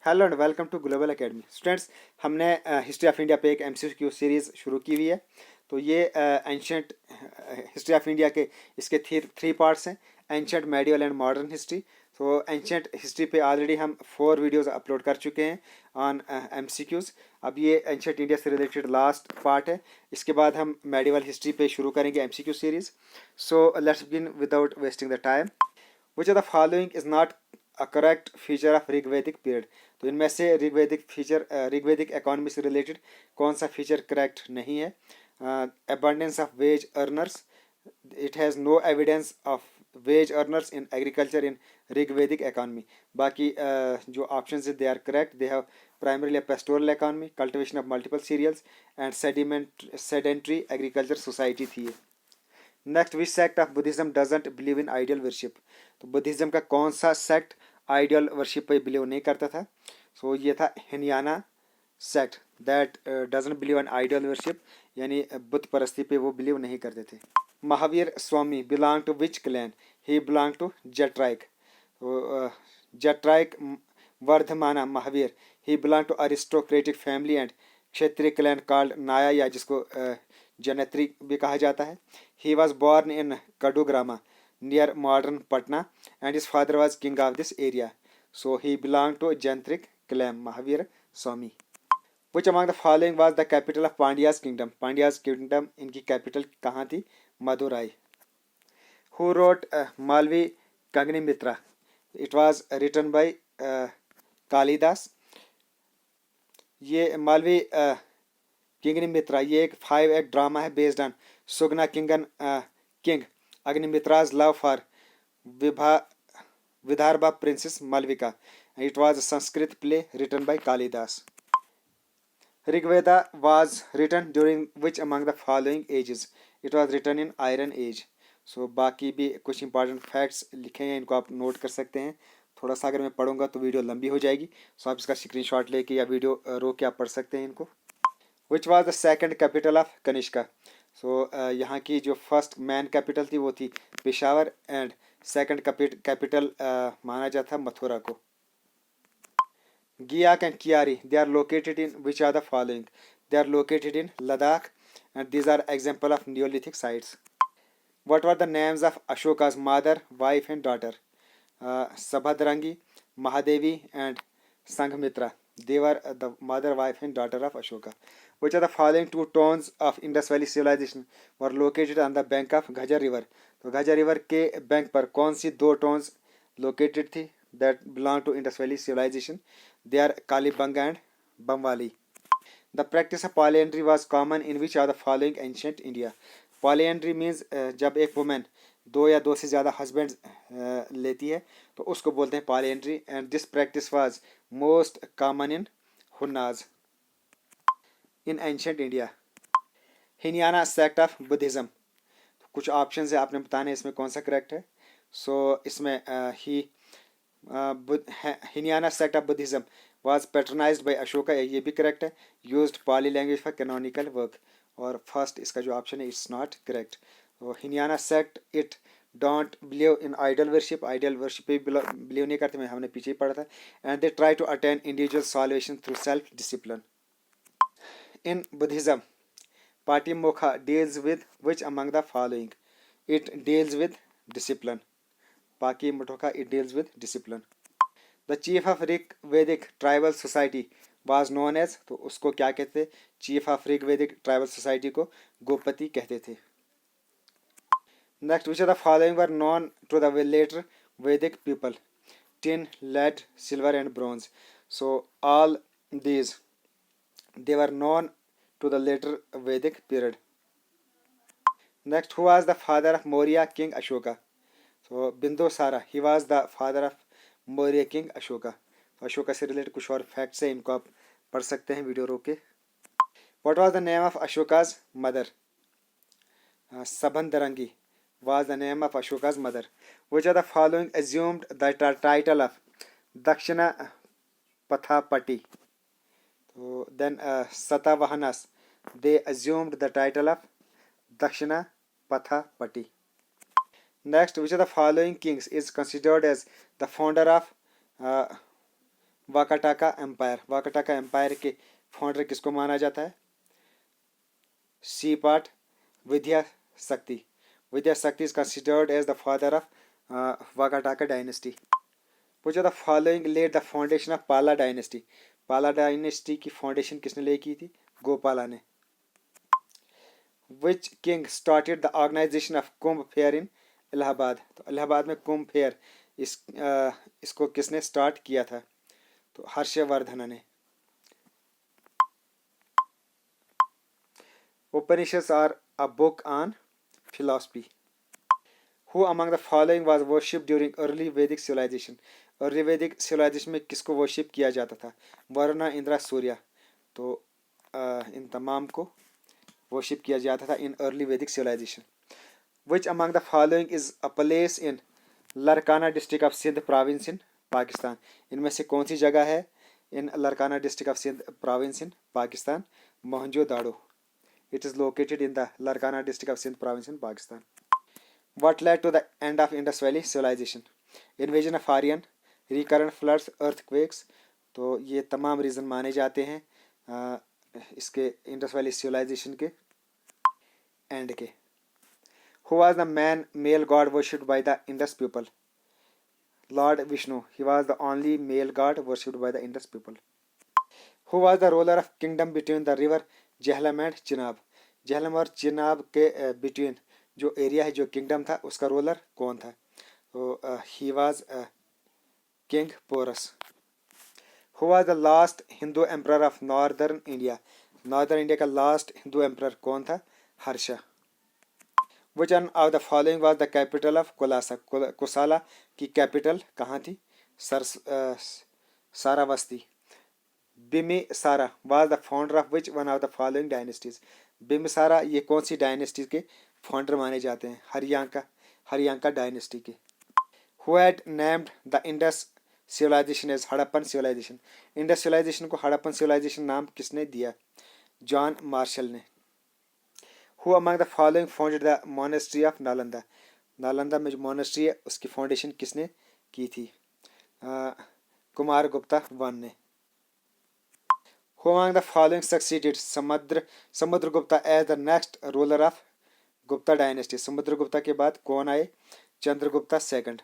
Hello and welcome to global academy students. हमने history of India पे एक MCQ series शुरू की हुई है। तो ये एंशंट हिस्ट्री ऑफ इंडिया के इसके थ्री पार्ट्स हैं: ancient, medieval and modern history. तो एंशंट हिस्ट्री पे ऑलरेडी हम 4 वीडियोस अपलोड कर चुके हैं ऑन एमसीक्यूज़। अब ये एंशंट इंडिया से रिलेटेड लास्ट पार्ट है। इसके बाद हम मेडिवल हिस्ट्री पे शुरू करेंगे MCQ series. So let's begin without wasting the time. Which of the following is not a correct feature of Rigvedic period. तो इनमें से ऋग्वैदिक इकोनॉमी से रिलेटेड कौन सा फीचर करेक्ट नहीं है? Abundance of wage earners, it has no evidence of wage earners in agriculture in Rigvedic economy. बाकी जो ऑप्शन है they are correct. They have primarily a pastoral economy, cultivation of multiple cereals and sedentary agriculture society थी ये। Next, which sect of Buddhism doesn't believe in ideal worship. तो Buddhism का कौन सा sect ideal worship पे believe नहीं करता था? सो ये था Hinayana sect that doesn't believe in ideal worship, यानी बुत परस्ती पे वो बिलीव नहीं करते थे। Mahavir Swami belong to which clan? He belong to Jnatrika. Jnatrika Vardhamana Mahavira, he belong to aristocratic family and Kshatriya clan called नाया, या जिसको जनत्री भी कहा जाता है। He was born in Kadugrama near modern Patna and his father was king of this area. So he belonged to Jantrik clan, Mahavir Swami. Which among the following was the capital of Pandya's kingdom? Pandya's kingdom इनकी capital कहाँ थी? Madurai. Who wrote Malvi Kagnimitra? It was written by Kalidas. ये मालवी किंगनिमित्रा ये एक 5 act drama है based on सुगना king Agnimitra's love for Vidarbha princess Malavika. It was a Sanskrit play written by Kalidas. Rigveda was written during which among the following ages? It was written in iron age. So बाकी भी कुछ important facts लिखे हैं, इनको आप note कर सकते हैं। थोड़ा सा अगर मैं पढ़ूंगा तो वीडियो लंबी हो जाएगी, सो आप इसका स्क्रीनशॉट लेके या वीडियो रोक के आप पढ़ सकते हैं इनको। Which was the second capital of Kanishka? So यहाँ की जो फर्स्ट मैन कैपिटल थी वो थी पेशावर एंड सेकेंड कैपिटल माना जाता मथुरा को। Giak and Kiari they are located in which are the following? They are located in Ladakh and these are example of neolithic sites. What were the names of Ashoka's mother, wife and daughter? Sabhadrangi, Mahadevi and Sanghamitra. They were the mother, wife and daughter of Ashoka. Which of the following two towns of Indus Valley civilization were located on the bank of Ghajar River? तो घाजा river के bank पर कौन सी दो tones located थी that belong to Indus Valley civilization? They are Kalibanga and Bamwali. The practice of polyandry was common in which of the following ancient India? Polyandry means जब एक women दो या दो से ज़्यादा हस्बैंड लेती है तो उसको बोलते हैं polyandry. And this practice was most common in Hunas in ancient India. Hinayana sect of Buddhism, कुछ ऑप्शन है, आपने बताना है इसमें कौन सा करेक्ट है। सो इसमें Hinayana sect of Buddhism was patronized by Ashoka, ये भी करेक्ट है। Used Pali language for canonical work, और फर्स्ट इसका जो ऑप्शन है it's not correct. Hinayana sect it don't believe in idol worship पे बिलीव नहीं करते, मैं हमने पीछे ही पढ़ा था। And they try to attain individual salvation through self discipline. In Buddhism Patimokkha deals with which among the following? It deals with discipline. Patimokkha it deals with discipline. The chief of Rigvedic tribal society was known as, तो उसको क्या कहते थे? Chief of Rigvedic tribal society को गोपति कहते थे। Next, which of the following were known to the later Vedic people? Tin, lead, silver and bronze. So all these they were known to the later Vedic period. Next, who was the father of Maurya king Ashoka? So Bindusara, he was the father of Maurya king Ashoka. तो अशोका से related कुछ और facts हैं, इनको आप पढ़ सकते हैं वीडियो रोक के। What was the name of Ashoka's mother? Sabandharangi was the name of Ashoka's mother. Which of the following assumed the title of Dakshina Pathapati? So then Satavahanas, they assumed the title of Dakshina Pathapati. Next, which of the following kings is considered as the founder of Vakataka empire के founder किसको माना जाता है? C part विद्या शक्ति is considered as the father of Vakataka dynasty. Which of the following laid the foundation of Pala dynasty? पाला dynasty की foundation किसने ले की थी? गोपाला ने. Which king started the organization of Kumbh fair in Allahabad? तो इलाहाबाद में कुंभ फेयर इसको किसने स्टार्ट किया था? तो हर्षवर्धन ने. Upanishads are a book on philosophy. Who among the following was worshipped during early Vedic civilization? Early Vedic civilisation में किसको वर्शिप किया जाता था? वरुण, इंद्र, सूर्य. तो इन तमाम को वर्शिप किया जाता था in early Vedic civilization. Which among the following is a place in Larkana district of Sindh province in Pakistan? इनमें से कौन सी जगह है in Larkana district of Sindh province in Pakistan? Mohenjodaro. It is located in the Larkana district of Sindh province in Pakistan. What led to the end of Indus Valley civilization? Invasion of Aryan, recurrent floods, earthquakes. तो ये तमाम reason माने जाते हैं इसके Indus valley civilisation के and के. Who was the male god worshipped by the Indus people? Lord Vishnu. He was the only male god worshipped by the Indus people. Who was the ruler of kingdom between the river Jhelum and Chenab? Jhelum और चिनाब के between जो area है, जो kingdom था, उसका ruler कौन था? तो he was king Porus. Who was the last Hindu emperor of northern India? Northern India का लास्ट हिंदू एम्परर कौन था? Harsha. Which one of the following was the capital of Kolasa? Kosala की कैपिटल कहाँ थी? सारावस्ती. Bimbisara was the founder of which one of the following dynasties? Bimbisara ये कौन सी dynasty के founder माने जाते हैं? हरियांका डायनेस्टी के. Who had named the Indus civilization as Harappan civilization? Indus civilization को हड़प्पन सिविलाइजेशन नाम किसने दिया? जॉन मार्शल ने. Who among the following founded the monastery of Nalanda? Nalanda में जो मोनेस्ट्री है उसकी फाउंडेशन किसने की थी? कुमार गुप्ता वन ने. Who among the following succeeded Samudragupta as the next ruler of Gupta dynasty? Samudragupta के बाद कौन आए? Chandragupta second.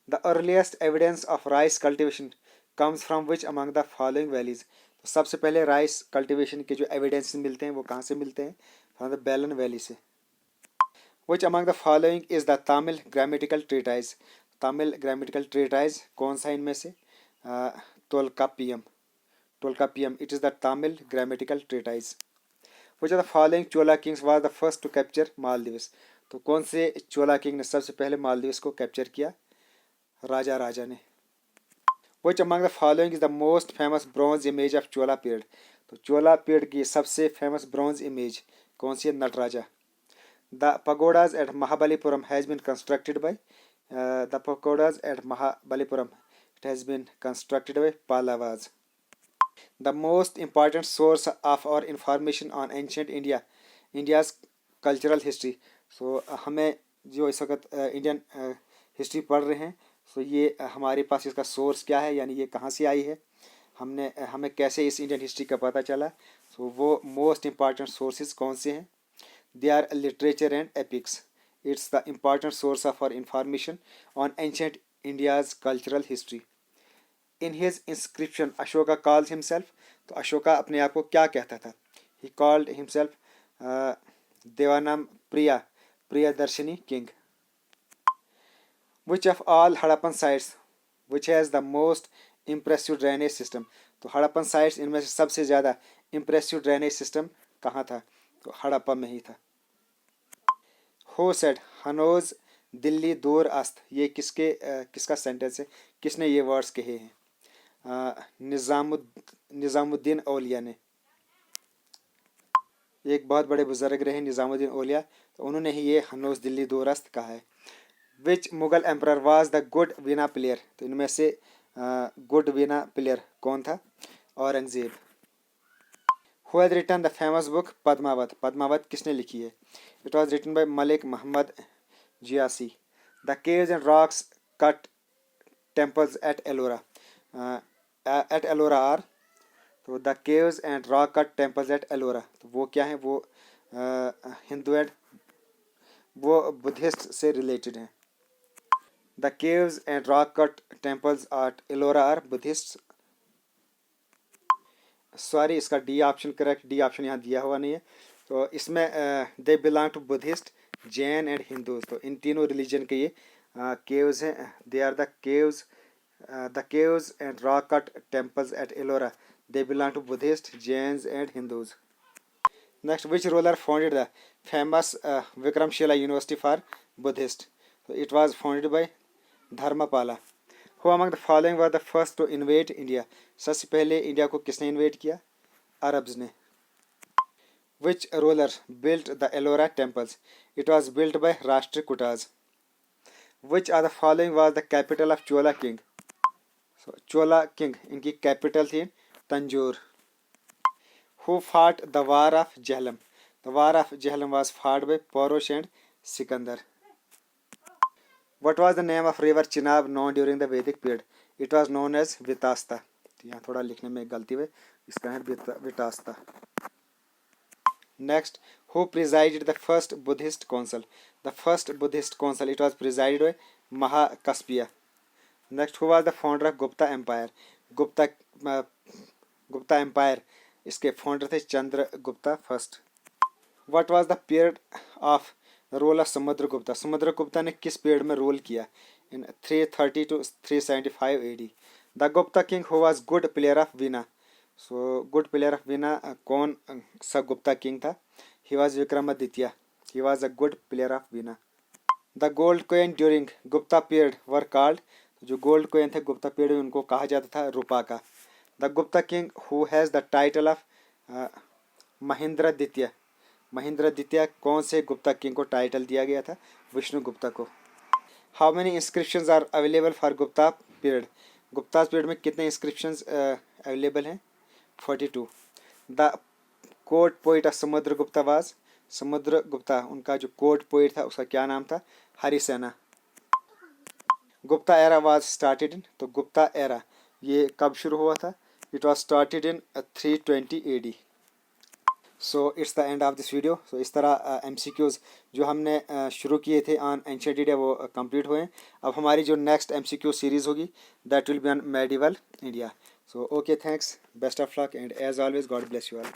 The earliest evidence of rice cultivation comes from which among the following valleys? तो सबसे पहले राइस कल्टीवेशन के जो एविडेंस मिलते हैं वो कहाँ से मिलते हैं? फ्रॉम द बेलन वैली से. Which among the following is the Tamil grammatical treatise? Tamil grammatical treatise कौन सा इनमें से? Tolkappiyam. It is the Tamil grammatical treatise. Which of the following Chola kings was the first to capture Maldives? तो कौन से चोला king ने सबसे पहले मालदीव्स को कैप्चर किया? राजा ने. Which among the following is the most famous bronze image of Chola period? तो चोला पीरियड की सबसे फेमस ब्रॉन्ज इमेज कौन सी है? Nataraja. The pagodas at Mahabalipuram has been constructed by Pallavas. The most important source of our information on ancient India's cultural history. So हमें जो इस वक्त Indian history पढ़ रहे हैं, so ये हमारे पास इसका सोर्स क्या है, यानी ये कहाँ से आई है, हमें कैसे इस इंडियन हिस्ट्री का पता चला. so वो मोस्ट इम्पॉर्टेंट सोर्सेज कौन से हैं? They are literature and epics. It's the important source of our information on ancient India's cultural history. In his inscription, Ashoka calls himself. तो अशोका अपने आप को क्या कहता था? He called himself Devanam Priyadarsini king. Which of all Harappan sites which has the most impressive drainage system? तो Harappan sites इनमें से सबसे ज़्यादा impressive drainage system कहाँ था? तो हड़प्पा में ही था. Who said हनोज दिल्ली दूर अस्त? ये किसका सेंटेंस है? किसने ये वर्ड्स कहे हैं? निज़ामुद्दीन औलिया ने. एक बहुत बड़े बुजुर्ग रहे निज़ामुद्दीन औलिया, तो उन्होंने ही ये हनोज दिल्ली दूर अस्त कहा है. Which Mughal emperor was the good veena player? तो इनमें से गुड वीना प्लेयर कौन था? Aurangzeb. Who has written the famous book Padmaavat? Padmaavat किसने लिखी है? It was written by Malik Muhammad Jiyasi. The caves and rocks cut temples at Ellora. At Ellora are, तो the caves and rock cut temples at Ellora, तो वो क्या है, वो हिंदू एंड वो बुद्धिस्ट से रिलेटेड हैं। The caves and rock cut temples at Ellora are Buddhist, sorry इसका D option correct, D option यहाँ दिया हुआ नहीं है। तो इसमें they belong to Buddhist, Jain and Hindus, तो इन तीनों रिलीजन के ये केव्स हैं। They are the caves and rock cut temples at Ellora, they belong to Buddhist, Jains and Hindus. Next, which ruler founded the famous Vikramashila university for Buddhist, तो it was founded by Dharmapala. Who among the following were the first to invade India? सबसे पहले India को किसने InvIT किया? Arabs ने। Which ruler built the Ellora temples? It was built by Rashtrakutas. Which are the following was the capital of Chola king? So Chola king इनकी capital थी Tanjore. Who fought the war of Jhelum? The war of Jhelum was fought by Porosh and Sikandar. What was the name of river Chenab known during the Vedic period? It was known as Vitasta. यहाँ थोड़ा लिखने में गलती हुई, इसका है विटास्ता। Next, who presided the first Buddhist council? The first Buddhist council, it was presided by Mahakaspya. Next, who was the founder of Gupta Empire? Gupta Empire, इसके founder थे Chandragupta first. What was the period of rule of Samudragupta? Samudragupta ने किस period में rule किया? In 330 to 375 AD। The Gupta king who was good player of veena, so good player of veena कौन सा Gupta king था? He was Vikramaditya, he was a good player of veena. The gold coin during Gupta period were called, जो gold coin थे Gupta period में उनको कहा जाता था Rupaka. The Gupta king who has the title of Mahendraditya, Mahendraditya कौन से गुप्ता किंग को टाइटल दिया गया था? विष्णु गुप्ता को। How many inscriptions are available for Gupta period? Gupta period में कितने इंस्क्रिप्शंस अवेलेबल हैं? 42। The court poet of Samudragupta was, Samudragupta उनका जो कोर्ट पोइट था उसका क्या नाम था? Harisena. Gupta era was started in, तो गुप्ता एरा ये कब शुरू हुआ था? It was started in 320 AD। So it's the end of this video. So इस तरह MCQs जो हमने शुरू किए थे ऑन एंशिएंट इंडिया वो कंप्लीट हुए हैं। अब हमारी जो नेक्स्ट MCQ सीरीज़ होगी that will be on medieval India. So okay, thanks, best of luck and as always God bless you all.